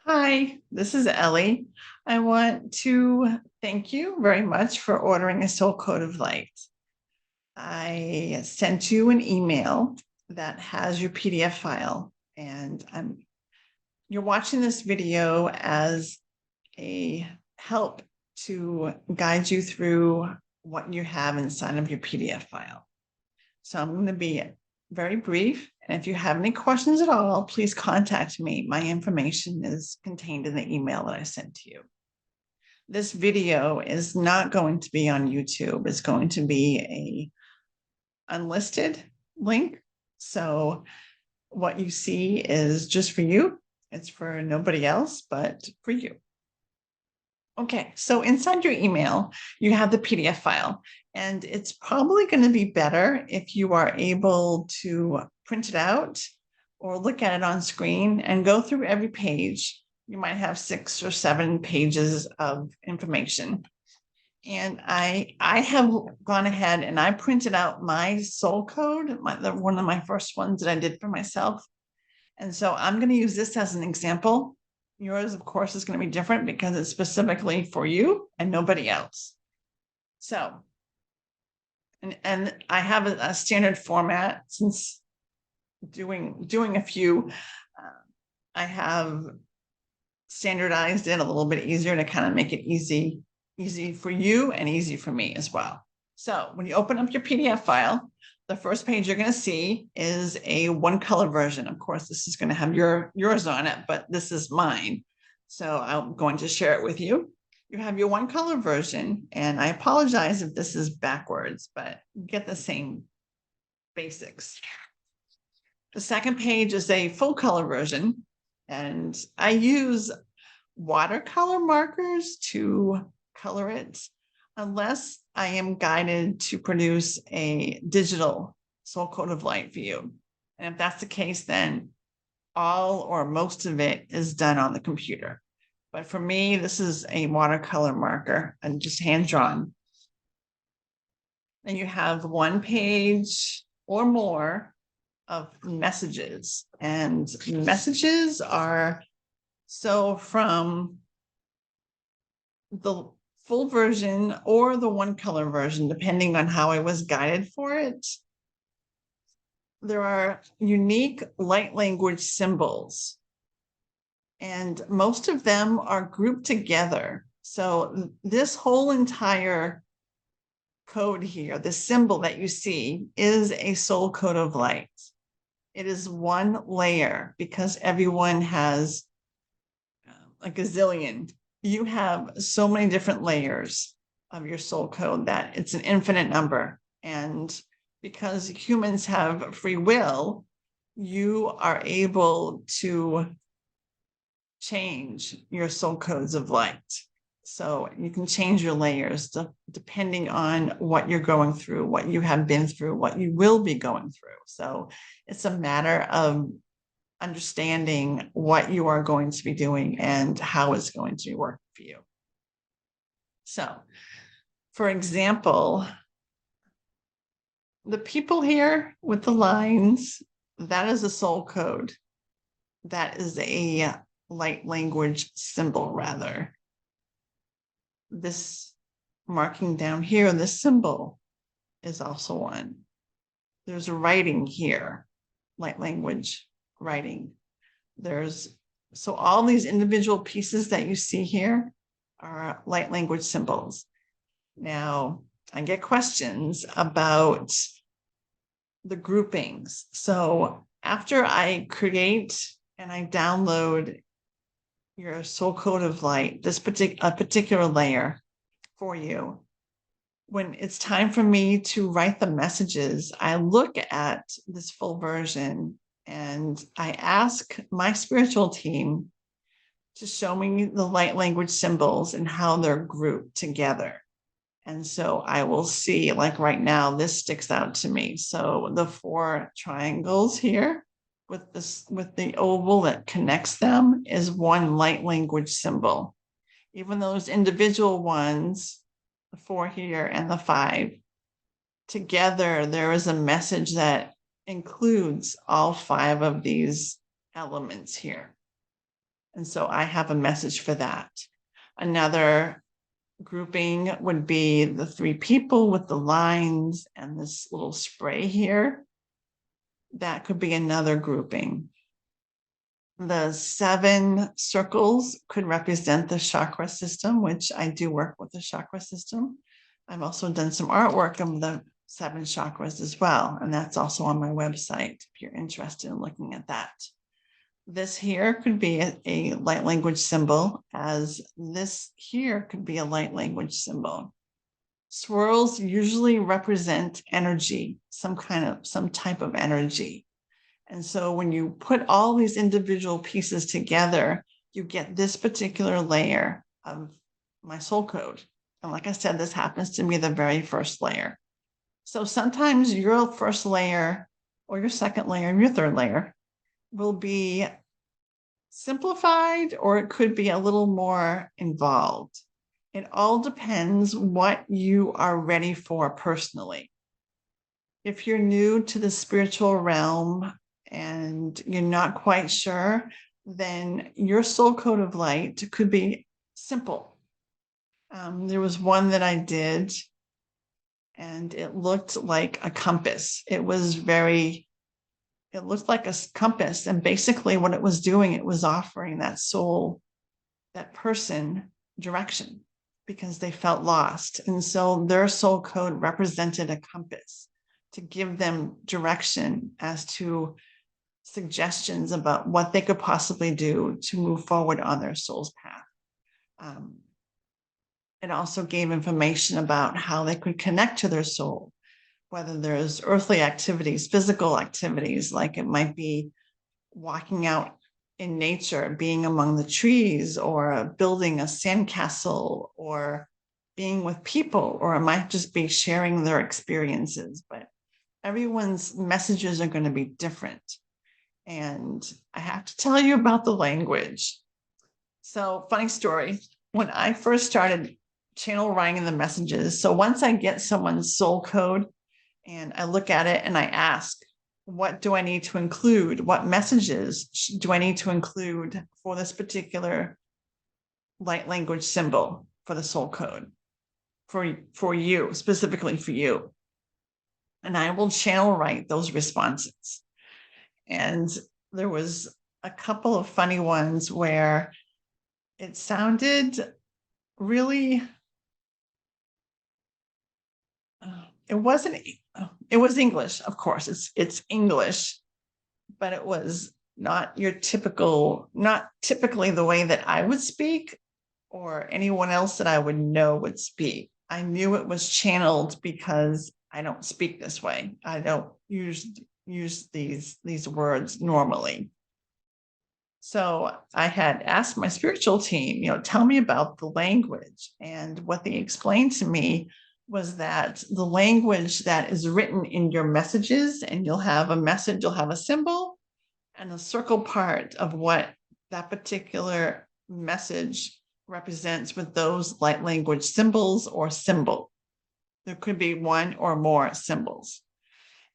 Hi, this is Ellie. I want to thank you very much for ordering a Soul Code of Light. I sent you an email that has your PDF file, and you're watching this video as a help to guide you through what you have inside of your PDF file. So I'm going to be very brief. And if you have any questions at all, please contact me. My information is contained in the email that I sent to you. This video is not going to be on YouTube. It's going to be a unlisted link. So what you see is just for you. It's for nobody else, but for you. Okay, so inside your email, you have the PDF file, and it's probably going to be better if you are able to print it out or look at it on screen and go through every page. You might have 6 or 7 pages of information. And I have gone ahead and I printed out my soul code, one of my first ones that I did for myself. And so I'm going to use this as an example. Yours, of course, is going to be different because it's specifically for you and nobody else. So, and I have a standard format since doing a few. I have standardized it a little bit easier to kind of make it easy for you and easy for me as well. So when you open up your PDF file, the first page you're going to see is a one color version. Of course, this is going to have yours on it, but this is mine. So I'm going to share it with you. You have your one color version, and I apologize if this is backwards, but you get the same basics. The second page is a full color version, and I use watercolor markers to color it unless I am guided to produce a digital Soul Code of Light for you. And if that's the case, then all or most of it is done on the computer. But for me, this is a watercolor marker and just hand drawn. And you have one page or more of messages. And messages are so from the full version or the one color version, depending on how I was guided for it. There are unique light language symbols, and most of them are grouped together. So this whole entire code here, the symbol that you see, is a soul code of light. It is one layer because everyone has a gazillion. You have so many different layers of your soul code that it's an infinite number. And because humans have free will, you are able to change your soul codes of light. So you can change your layers depending on what you're going through, what you have been through, what you will be going through. So it's a matter of understanding what you are going to be doing and how it's going to be working for you. So, for example, the people here with the lines, that is a soul code. That is a light language symbol, rather. This marking down here, this symbol is also one. There's writing here, light language writing. So all these individual pieces that you see here are light language symbols. Now, I get questions about the groupings. So after I create and I download your soul code of light, this particular layer for you, when it's time for me to write the messages, I look at this full version and I ask my spiritual team to show me the light language symbols and how they're grouped together. And so I will see, like right now, this sticks out to me. So the 4 triangles here with the oval that connects them is one light language symbol. Even those individual ones, the 4 here and the 5, together there is a message that includes all 5 of these elements here. And so I have a message for that. Another grouping would be the 3 people with the lines and this little spray here. That could be another grouping. The 7 circles could represent the chakra system, which I do work with the chakra system. I've also done some artwork of the 7 chakras as well, and that's also on my website if you're interested in looking at that. This here could be a light language symbol, as this here could be a light language symbol. Swirls usually represent energy, some type of energy. And so when you put all these individual pieces together, you get this particular layer of my soul code. And like I said, this happens to be the very first layer. So sometimes your first layer or your second layer and your third layer will be simplified, or it could be a little more involved. It all depends what you are ready for personally. If you're new to the spiritual realm and you're not quite sure, then your soul code of light could be simple. There was one that I did, and it looked like a compass. It looked like a compass, and basically what it was doing, it was offering that soul, that person, direction, because they felt lost. And so their soul code represented a compass to give them direction as to suggestions about what they could possibly do to move forward on their soul's path. It also gave information about how they could connect to their soul, whether there's earthly activities, physical activities, like it might be walking out in nature, being among the trees, or building a sandcastle, or being with people, or it might just be sharing their experiences. But everyone's messages are going to be different. And I have to tell you about the language. So, funny story, when I first started channel writing the messages, so once I get someone's soul code and I look at it and I ask, what do I need to include? What messages do I need to include for this particular light language symbol for the soul code for you, specifically for you? And I will channel write those responses. And there was a couple of funny ones where it sounded really, it was English, of course, it's English, but it was not typically the way that I would speak or anyone else that I would know would speak. I knew it was channeled because I don't speak this way. I don't use these words normally. So I had asked my spiritual team, tell me about the language. And what they explained to me was that the language that is written in your messages, and you'll have a message, you'll have a symbol and a circle part of what that particular message represents with those light language symbols or symbol. There could be one or more symbols.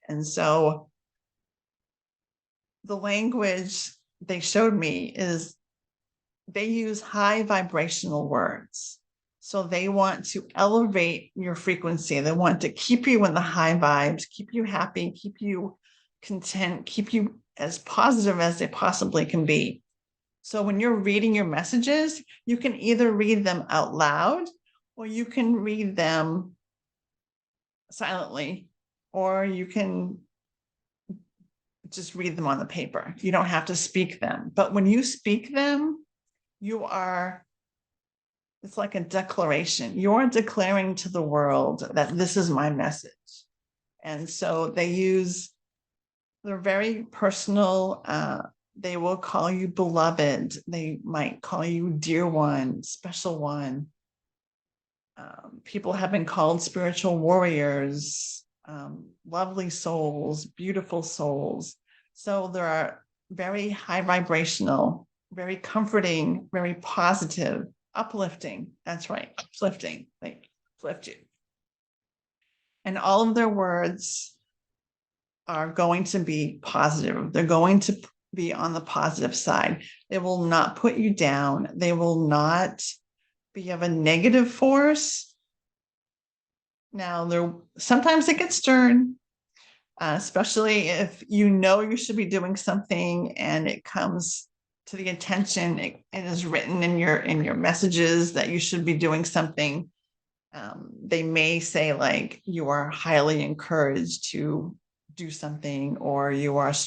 And so the language they showed me is they use high vibrational words. So they want to elevate your frequency. They want to keep you in the high vibes, keep you happy, keep you content, keep you as positive as they possibly can be. So when you're reading your messages, you can either read them out loud or you can read them silently, or you can just read them on the paper. You don't have to speak them. But when you speak them, it's like a declaration. You're declaring to the world that this is my message. And so they're very personal. They will call you beloved. They might call you dear one, special one. People have been called spiritual warriors, lovely souls, beautiful souls. So there are very high vibrational, very comforting, very positive, uplifting. That's right, uplifting. They uplift you. And all of their words are going to be positive. They're going to be on the positive side. They will not put you down. They will not be of a negative force. Now, sometimes it gets stern, especially if you know you should be doing something and it comes to the attention, it is written in your messages that you should be doing something. They may say like you are highly encouraged to do something, or it is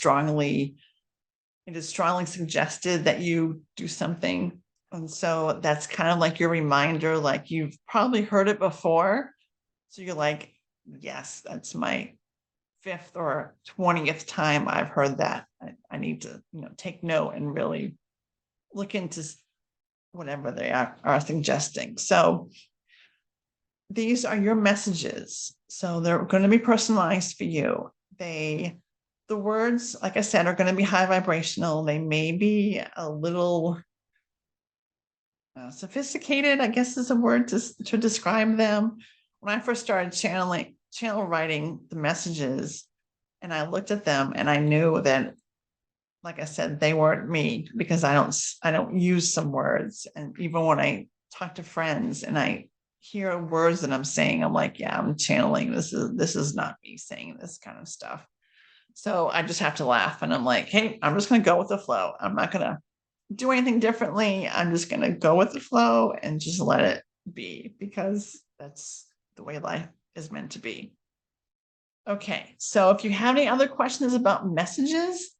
strongly suggested that you do something. And so that's kind of like your reminder, like you've probably heard it before. So you're like, yes, that's my 5th or 20th time I've heard that. I need to, take note and really look into whatever they are suggesting. So these are your messages. So they're going to be personalized for you. The words, like I said, are going to be high vibrational. They may be a little sophisticated, I guess is a word to describe them. When I first started channel writing the messages, and I looked at them and I knew that, like I said, they weren't me, because I don't use some words. And even when I talk to friends and I hear words that I'm saying, I'm like, yeah, I'm channeling. This is not me saying this kind of stuff. So I just have to laugh, and I'm like, hey, I'm just going to go with the flow. I'm not going to do anything differently. I'm just going to go with the flow and just let it be, because that's the way life is meant to be. Okay, so if you have any other questions about messages,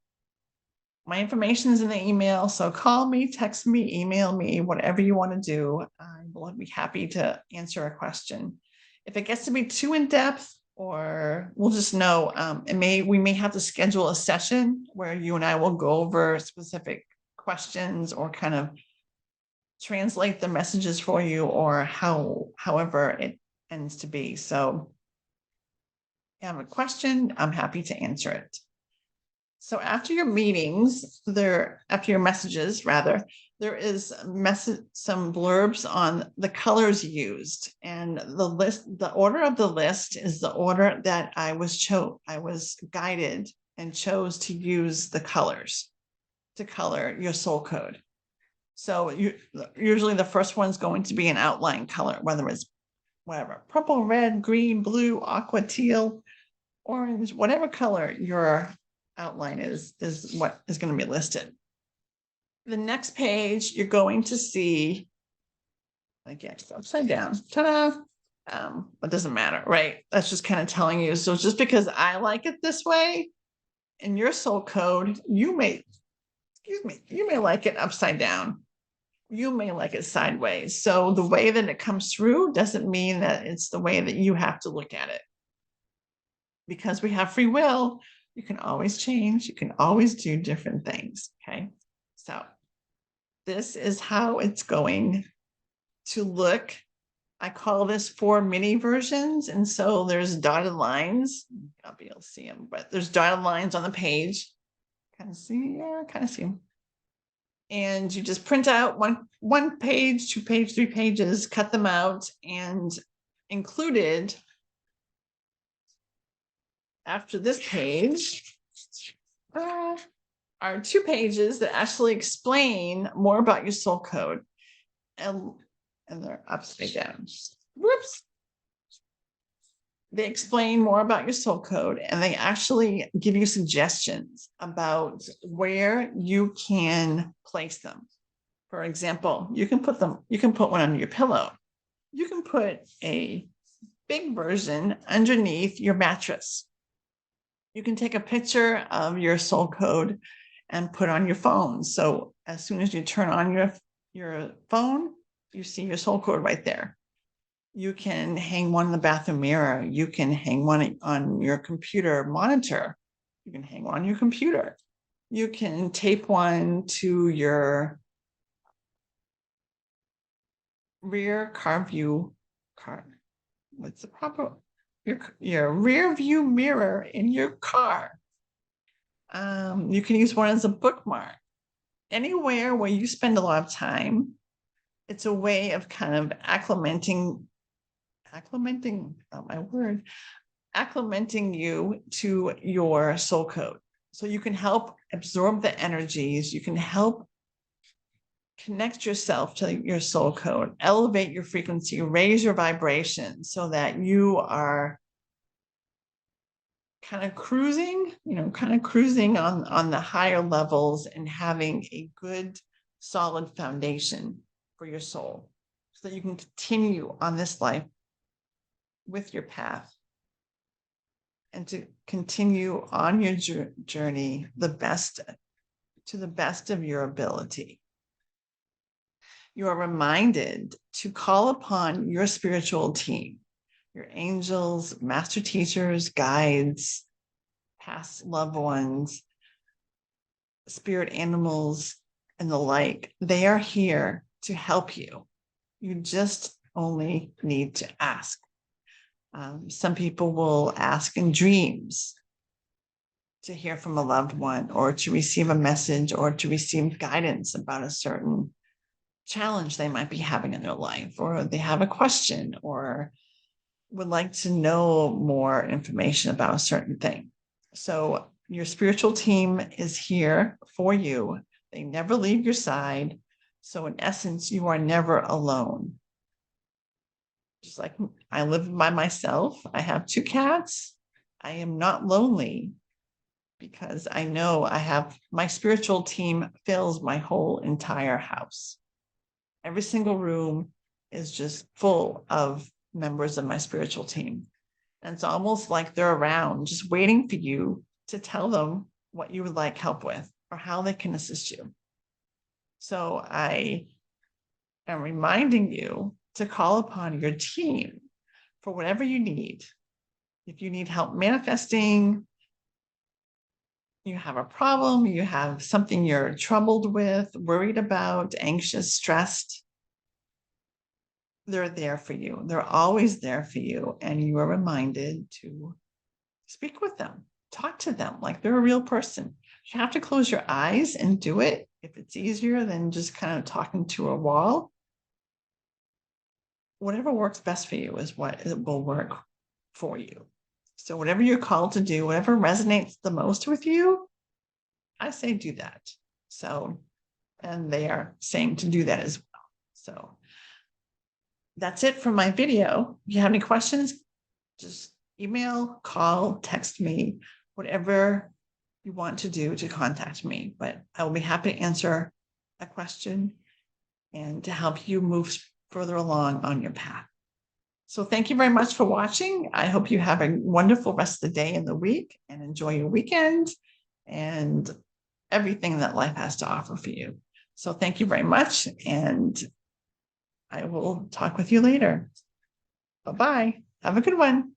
my information is in the email. So call me, text me, email me, whatever you want to do. I will be happy to answer a question. If it gets to be too in depth, or we'll just know, we may have to schedule a session where you and I will go over specific questions, or kind of translate the messages for you, or however it ends to be. So if you have a question, I'm happy to answer it. So after your meetings, after your messages, rather, there is some blurbs on the colors used, and the order of the list is the order that I was guided and chose to use the colors to color your soul code. So usually the first one's going to be an outline color, whether it's purple, red, green, blue, aqua, teal, orange, whatever color your outline is what is going to be listed. The next page, you're going to see, again, upside down, ta-da. It doesn't matter, right? That's just kind of telling you. So just because I like it this way, in your soul code, you may like it upside down. You may like it sideways. So the way that it comes through doesn't mean that it's the way that you have to look at it. Because we have free will, you can always change. You can always do different things. Okay. So this is how it's going to look. I call this 4 mini versions. And so there's dotted lines. I'll be able to see them, but there's dotted lines on the page. Kind of see them. And you just print out one page, 2 page, 3 pages, cut them out, and included after this page are 2 pages that actually explain more about your soul code, and they're upside down. Whoops. They explain more about your soul code, and they actually give you suggestions about where you can place them. For example, you can put one on your pillow. You can put a big version underneath your mattress. You can take a picture of your soul code and put on your phone. So as soon as you turn on your phone, you see your soul code right there. You can hang one in the bathroom mirror. You can hang one on your computer monitor. You can hang one on your computer. You can tape one to your rear view your rear view mirror in your car. You can use one as a bookmark. Anywhere where you spend a lot of time, it's a way of kind of acclimating you to your soul code. So you can help absorb the energies. You can help connect yourself to your soul code, elevate your frequency, raise your vibration so that you are kind of cruising on the higher levels and having a good, solid foundation for your soul so that you can continue on this life with your path and to continue on your journey to the best of your ability. You are reminded to call upon your spiritual team, your angels, master teachers, guides, past loved ones, spirit animals, and the like. They are here to help you. You just only need to ask. Some people will ask in dreams to hear from a loved one or to receive a message or to receive guidance about a certain challenge they might be having in their life, or they have a question or would like to know more information about a certain thing. So your spiritual team is here for you. They never leave your side. So in essence, you are never alone. Just like I live by myself, I have 2 cats. I am not lonely because I know I have my spiritual team fills my whole entire house. Every single room is just full of members of my spiritual team. And it's almost like they're around just waiting for you to tell them what you would like help with or how they can assist you. So I am reminding you to call upon your team for whatever you need. If you need help manifesting, you have a problem, you have something you're troubled with, worried about, anxious, stressed, they're there for you. They're always there for you. And you are reminded to speak with them, talk to them like they're a real person. You have to close your eyes and do it if it's easier than just kind of talking to a wall. Whatever works best for you is what will work for you. So whatever you're called to do, whatever resonates the most with you, I say do that. So, and they are saying to do that as well. So that's it for my video. If you have any questions, just email, call, text me, whatever you want to do to contact me. But I will be happy to answer a question and to help you move further along on your path. So thank you very much for watching. I hope you have a wonderful rest of the day and the week and enjoy your weekend and everything that life has to offer for you. So thank you very much, and I will talk with you later. Bye-bye. Have a good one.